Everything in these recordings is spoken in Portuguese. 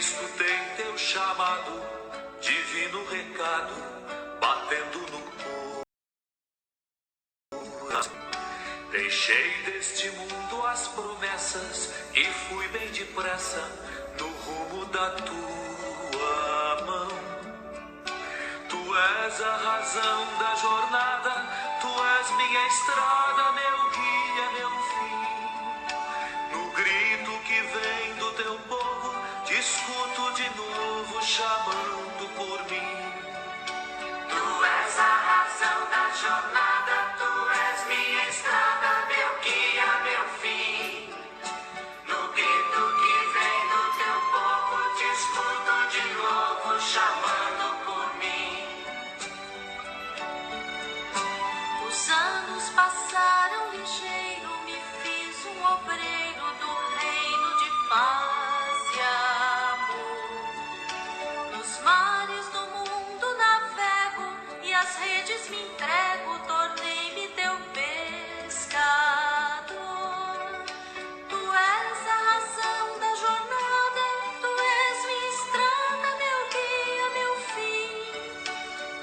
Cristo tem teu chamado, divino recado, batendo no coração. Deixei deste mundo as promessas e fui bem depressa no rumo da tua mão. Tu és a razão da jornada, tu és minha estrada, meu guia, meu fim. No grito que vem do teu povo, te escuto de novo chamando por mim. Tu és a razão da jornada, tu és minha estrada, meu guia, meu fim. No grito que vem do teu povo, te escuto de novo chamando por mim. Os anos passaram ligeiro, me fiz um obreiro do reino de paz e amor. Nos mares do mundo navego e as redes me entrego, tornei-me teu pescador. Tu és a razão da jornada, tu és minha estrada, meu guia, meu fim.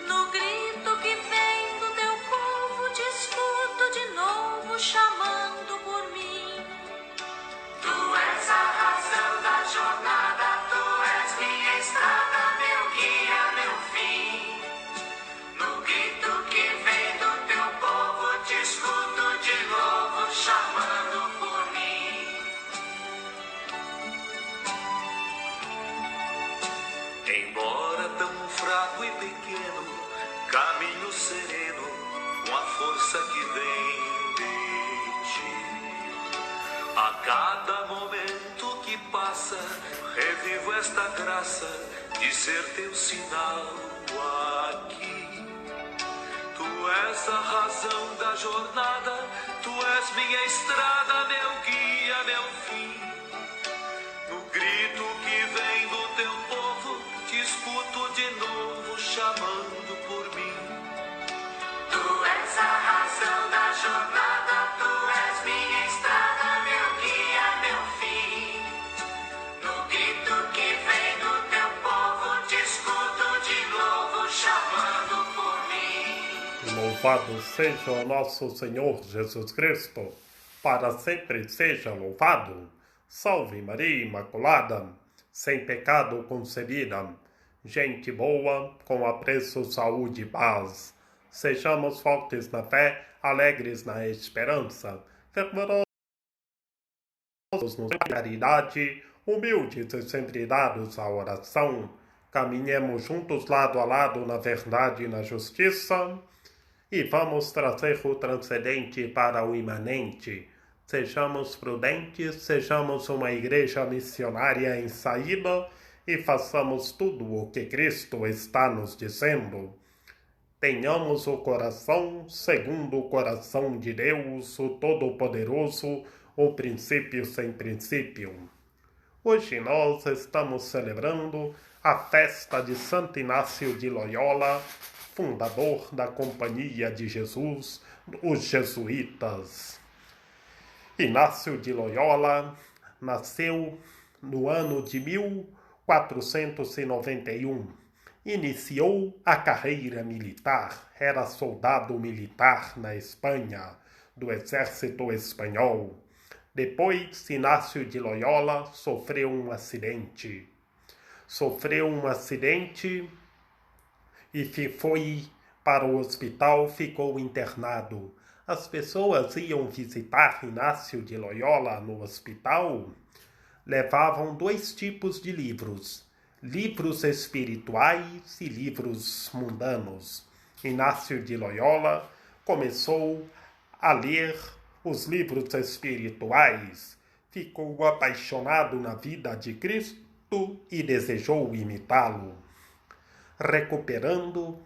No grito que vem do teu povo, te escuto de novo chamando por mim. Tu és a razão da jornada, tu és minha estrada, meu guia, meu fim. No grito que vem do teu povo, te escuto de novo chamando por mim. Embora tão fraco e pequeno, caminho sereno com a força que vem de ti. A cada momento que passa, revivo esta graça de ser teu sinal aqui. Tu és a razão da jornada, tu és minha estrada, meu guia, meu fim. No grito que vem do teu povo, te escuto de novo chamando por mim. Tu és a razão da jornada, tu és minha estrada, meu guia, meu fim. No grito que vem do teu povo, te escuto de novo chamando por mim. Louvado seja o nosso Senhor Jesus Cristo, para sempre seja louvado. Salve Maria Imaculada, sem pecado concebida, gente boa, com apreço, saúde e paz. Sejamos fortes na fé, alegres na esperança, fervorosos na caridade, humildes e sempre dados à oração. Caminhemos juntos lado a lado na verdade e na justiça, e vamos trazer o transcendente para o imanente. Sejamos prudentes, sejamos uma igreja missionária em saída e façamos tudo o que Cristo está nos dizendo. Tenhamos o coração segundo o coração de Deus, o Todo-Poderoso, o princípio sem princípio. Hoje nós estamos celebrando a festa de Santo Inácio de Loyola, fundador da Companhia de Jesus, os jesuítas. Inácio de Loyola nasceu no ano de 1491. Iniciou a carreira militar, era soldado militar na Espanha, do exército espanhol. Depois, Inácio de Loyola sofreu um acidente. E foi para o hospital, ficou internado. As pessoas iam visitar Inácio de Loyola no hospital, levavam 2 tipos de livros: livros espirituais e livros mundanos. Inácio de Loyola começou a ler os livros espirituais, ficou apaixonado na vida de Cristo e desejou imitá-lo. Recuperando,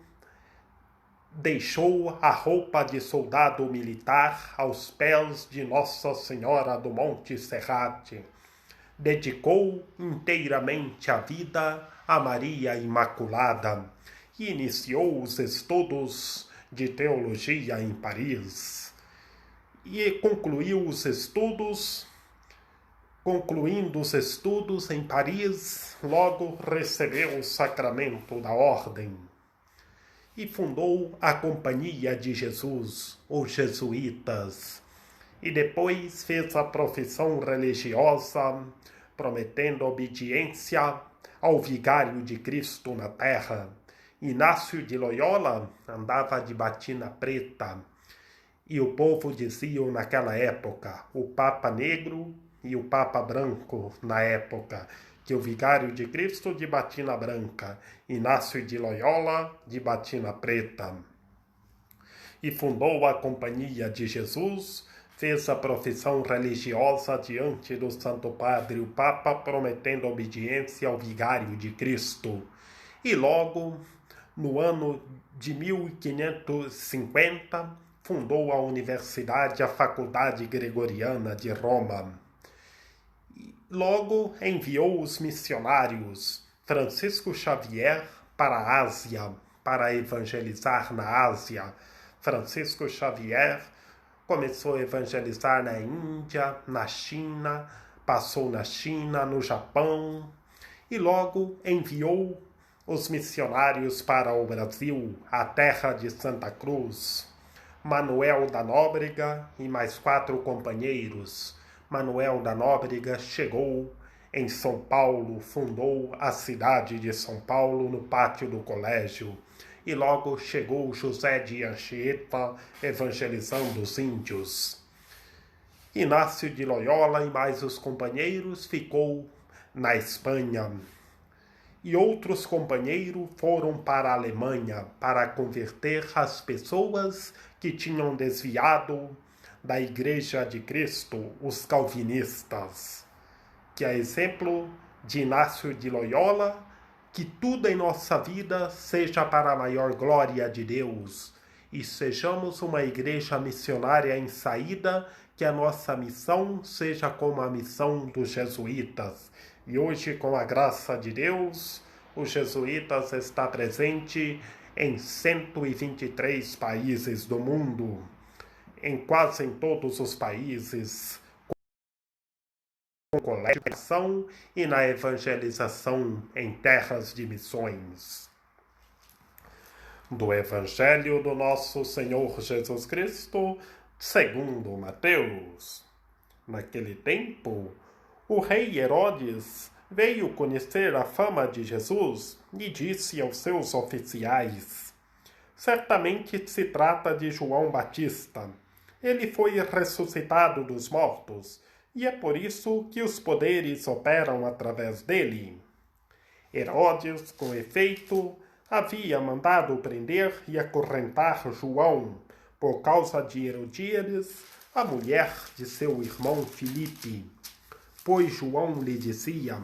deixou a roupa de soldado militar aos pés de Nossa Senhora do Monte Serrat. Dedicou inteiramente a vida a Maria Imaculada e iniciou os estudos de teologia em Paris. E concluiu os estudos concluindo os estudos em Paris, logo recebeu o sacramento da ordem e fundou a Companhia de Jesus, os jesuítas, e depois fez a profissão religiosa, prometendo obediência ao vigário de Cristo na terra. Inácio de Loyola andava de batina preta, e o povo dizia naquela época, o Papa Negro e o Papa Branco na época, que o vigário de Cristo de batina branca, Inácio de Loyola de batina preta. E fundou a Companhia de Jesus, fez a profissão religiosa diante do Santo Padre, o Papa, prometendo obediência ao vigário de Cristo. E logo, no ano de 1550, fundou a Universidade, a Faculdade Gregoriana de Roma. Logo enviou os missionários Francisco Xavier para a Ásia, para evangelizar na Ásia. Francisco Xavier começou a evangelizar na Índia, na China, passou na China, no Japão, e logo enviou os missionários para o Brasil, a terra de Santa Cruz. Manuel da Nóbrega e mais 4 companheiros. Manuel da Nóbrega chegou em São Paulo, fundou a cidade de São Paulo no pátio do colégio. E logo chegou José de Anchieta evangelizando os índios. Inácio de Loyola e mais os companheiros ficou na Espanha. E outros companheiros foram para a Alemanha para converter as pessoas que tinham desviado da Igreja de Cristo, os calvinistas, que é exemplo de Inácio de Loyola, que tudo em nossa vida seja para a maior glória de Deus e sejamos uma igreja missionária em saída, que a nossa missão seja como a missão dos jesuítas. E hoje, com a graça de Deus, os jesuítas estão presentes em 123 países do mundo, quase em todos os países, com coletivação e na evangelização em terras de missões. Do Evangelho do nosso Senhor Jesus Cristo, segundo Mateus. Naquele tempo, o rei Herodes veio conhecer a fama de Jesus e disse aos seus oficiais: certamente se trata de João Batista. Ele foi ressuscitado dos mortos, e é por isso que os poderes operam através dele. Herodes, com efeito, havia mandado prender e acorrentar João, por causa de Herodíades, a mulher de seu irmão Filipe. Pois João lhe dizia: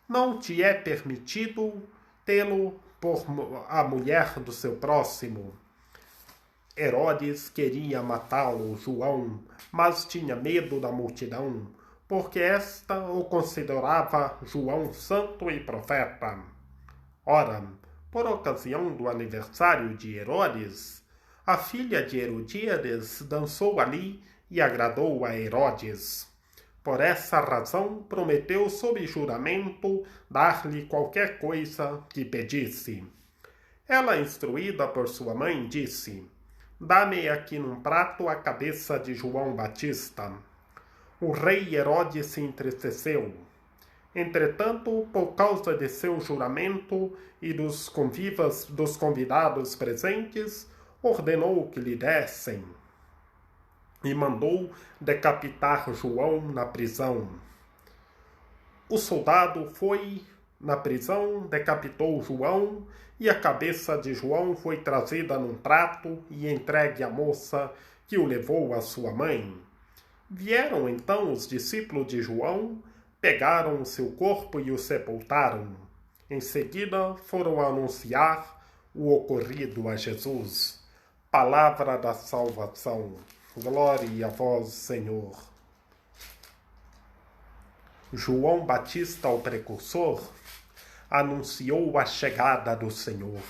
não te é permitido tê-lo por a mulher do seu próximo. Herodes queria matá-lo, João, mas tinha medo da multidão, porque esta o considerava João santo e profeta. Ora, por ocasião do aniversário de Herodes, a filha de Herodíades dançou ali e agradou a Herodes. Por essa razão, prometeu sob juramento dar-lhe qualquer coisa que pedisse. Ela, instruída por sua mãe, disse: dá-me aqui num prato a cabeça de João Batista. O rei Herodes se entristeceu. Entretanto, por causa de seu juramento e dos convidados presentes, ordenou que lhe dessem e mandou decapitar João na prisão. O soldado foi na prisão, decapitou João, e a cabeça de João foi trazida num prato e entregue à moça, que o levou à sua mãe. Vieram então os discípulos de João, pegaram o seu corpo e o sepultaram. Em seguida foram anunciar o ocorrido a Jesus. Palavra da salvação. Glória a vós, Senhor. João Batista, o precursor, anunciou a chegada do Senhor.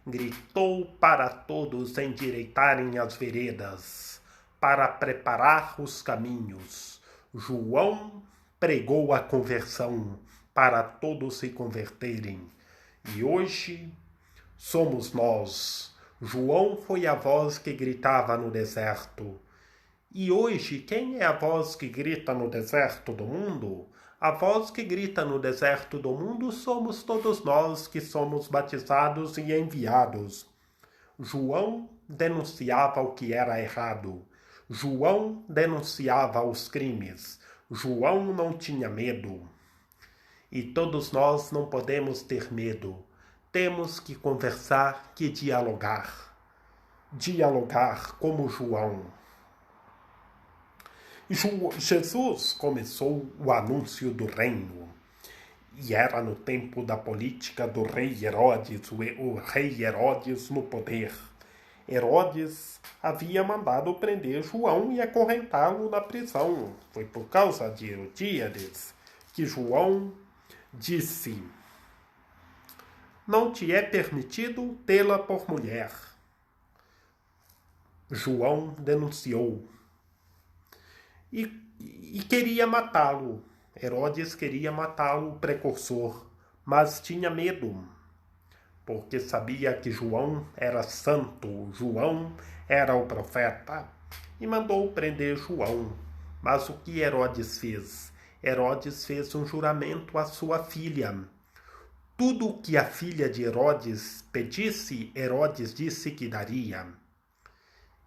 Gritou para todos endireitarem as veredas, para preparar os caminhos. João pregou a conversão para todos se converterem. E hoje somos nós. João foi a voz que gritava no deserto. E hoje, quem é a voz que grita no deserto do mundo? A voz que grita no deserto do mundo somos todos nós que somos batizados e enviados. João denunciava o que era errado. João denunciava os crimes. João não tinha medo. E todos nós não podemos ter medo. Temos que conversar, que dialogar. Dialogar como João. Jesus começou o anúncio do reino. E era no tempo da política do rei Herodes, o rei Herodes no poder. Herodes havia mandado prender João e acorrentá-lo na prisão. Foi por causa de Herodíades que João disse: não te é permitido tê-la por mulher. João denunciou e queria matá-lo. Herodes queria matá-lo, o precursor, mas tinha medo, porque sabia que João era santo, João era o profeta, e mandou prender João. Mas o que Herodes fez? Herodes fez um juramento à sua filha. Tudo o que a filha de Herodes pedisse, Herodes disse que daria.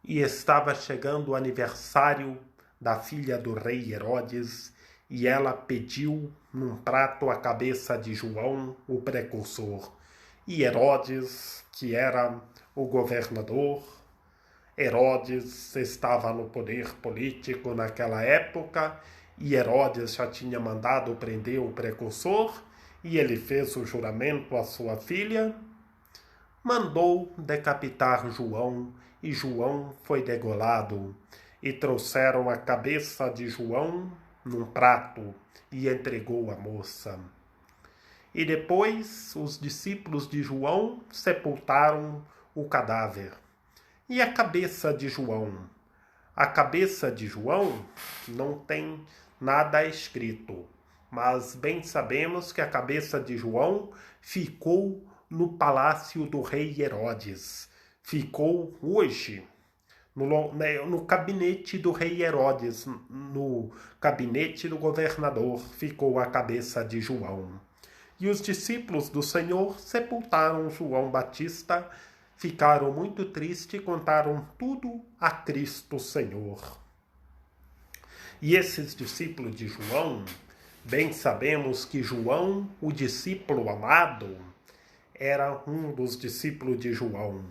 E estava chegando o aniversário da filha do rei Herodes, e ela pediu num prato a cabeça de João, o precursor. E Herodes, que era o governador, Herodes estava no poder político naquela época, e Herodes já tinha mandado prender o precursor, e ele fez o juramento à sua filha, mandou decapitar João, e João foi degolado. E trouxeram a cabeça de João num prato e entregou à moça. E depois os discípulos de João sepultaram o cadáver. E a cabeça de João? A cabeça de João não tem nada escrito, mas bem sabemos que a cabeça de João ficou no palácio do rei Herodes. Ficou hoje no gabinete do rei Herodes, no gabinete do governador, ficou a cabeça de João. E os discípulos do Senhor sepultaram João Batista, ficaram muito tristes e contaram tudo a Cristo Senhor. E esses discípulos de João, bem sabemos que João, o discípulo amado, era um dos discípulos de João.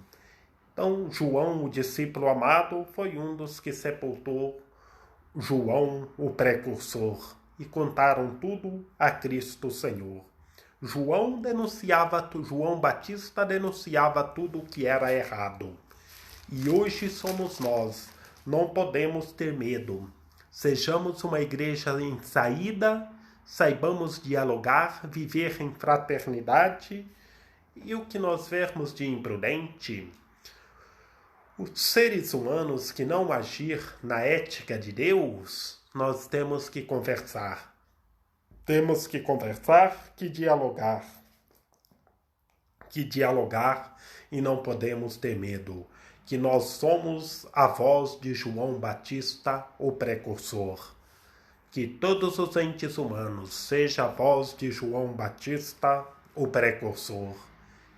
Então, João, o discípulo amado, foi um dos que sepultou João, o precursor, e contaram tudo a Cristo Senhor. João Batista denunciava tudo o que era errado. E hoje somos nós. Não podemos ter medo. Sejamos uma igreja em saída, saibamos dialogar, viver em fraternidade, e o que nós vermos de imprudente, os seres humanos que não agir na ética de Deus, nós temos que conversar. Temos que conversar, que dialogar. Que dialogar e não podemos ter medo. Que nós somos a voz de João Batista, o precursor. Que todos os entes humanos sejam a voz de João Batista, o precursor.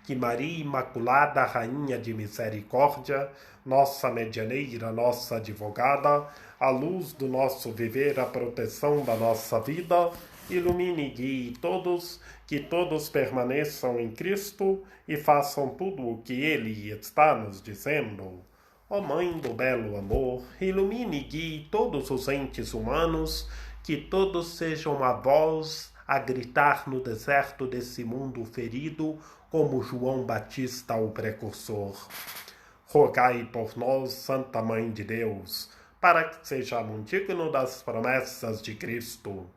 Que Maria Imaculada, Rainha de Misericórdia, nossa medianeira, nossa advogada, a luz do nosso viver, a proteção da nossa vida, ilumine e guie todos, que todos permaneçam em Cristo e façam tudo o que Ele está nos dizendo. Ó Mãe do belo amor, ilumine e guie todos os entes humanos, que todos sejam a voz a gritar no deserto desse mundo ferido, como João Batista, o precursor. Rogai por nós, Santa Mãe de Deus, para que sejamos dignos das promessas de Cristo.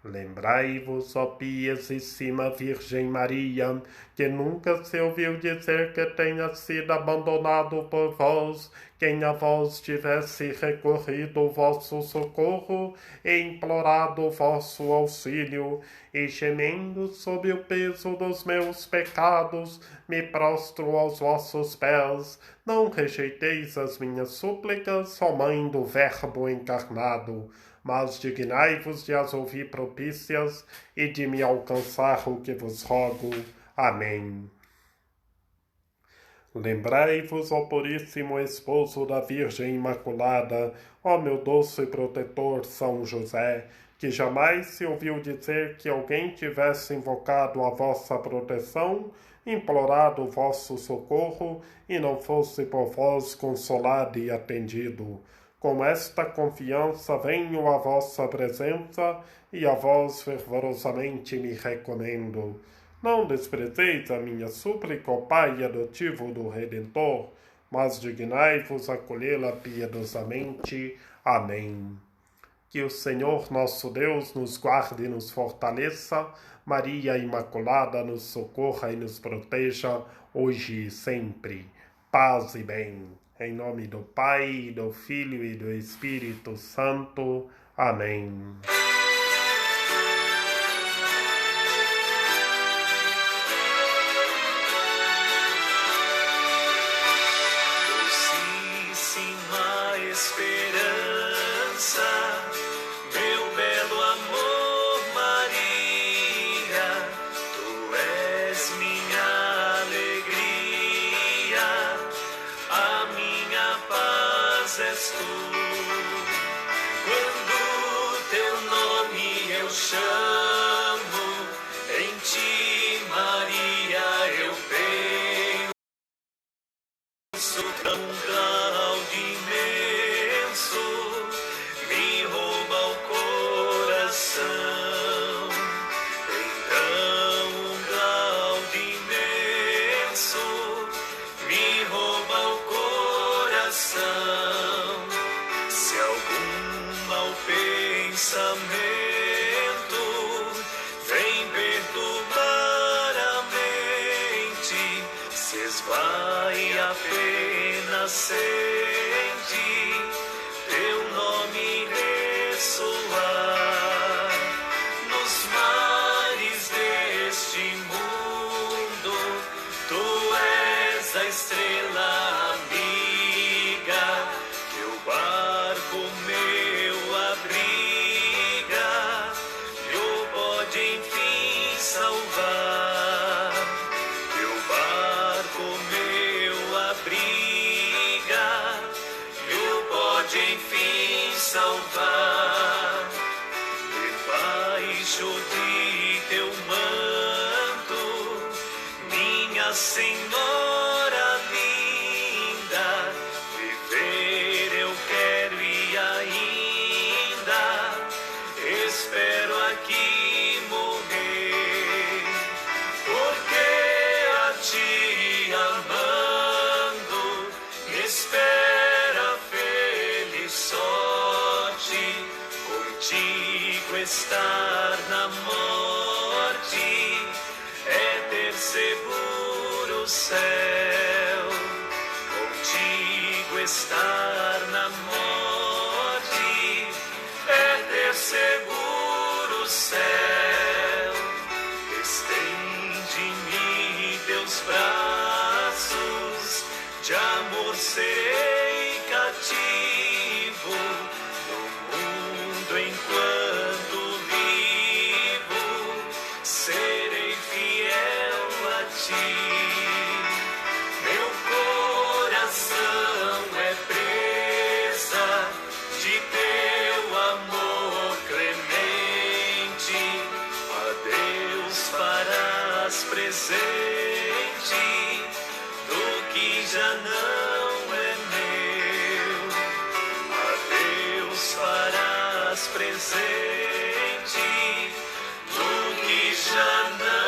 Lembrai-vos, ó piedíssima Virgem Maria, que nunca se ouviu dizer que tenha sido abandonado por vós, quem a vós tivesse recorrido o vosso socorro e implorado o vosso auxílio, e gemendo sob o peso dos meus pecados, me prostro aos vossos pés. Não rejeiteis as minhas súplicas, ó Mãe do Verbo encarnado, mas dignai-vos de as ouvir propícias e de me alcançar o que vos rogo. Amém. Lembrai-vos, ó Puríssimo Esposo da Virgem Imaculada, ó meu doce protetor São José, que jamais se ouviu dizer que alguém tivesse invocado a vossa proteção, implorado o vosso socorro e não fosse por vós consolado e atendido. Com esta confiança venho à vossa presença e a vós fervorosamente me recomendo. Não desprezeis a minha súplica, ó Pai adotivo do Redentor, mas dignai-vos acolhê-la piedosamente. Amém. Que o Senhor nosso Deus nos guarde e nos fortaleça, Maria Imaculada nos socorra e nos proteja, hoje e sempre. Paz e bem. Em nome do Pai, do Filho e do Espírito Santo. Amém. Docíssima esperança, meu belo amor, Maria, tu és minha alegria, a minha paz és tu. Quando teu nome eu chamo, em ti, Maria, eu penso. Tão cláudio imenso me rouba o coração. Então um cláudio imenso me rouba o coração. Se algum mau pensamento vem perturbar a mente, se esvai apenas sente teu nome ressoar. Nos mares deste mundo, tu és a estrela amiga, teu barco meu abriga, e o pode enfim salvar. Teu barco meu abriga, e o pode enfim salvar. Debaixo de teu manto, minha Senhora linda, viver eu quero e ainda espero aqui morrer, porque a ti amando me espera feliz sorte, contigo estar na morte é ter seguro o céu. Contigo estar na morte é ter seguro o céu. Estende-me teus braços, de amor serei cativo, no mundo enquanto vivo, serei fiel a ti. Meu coração é presa de teu amor clemente, a Deus farás presente do que já não é meu. A Deus farás presente do que já não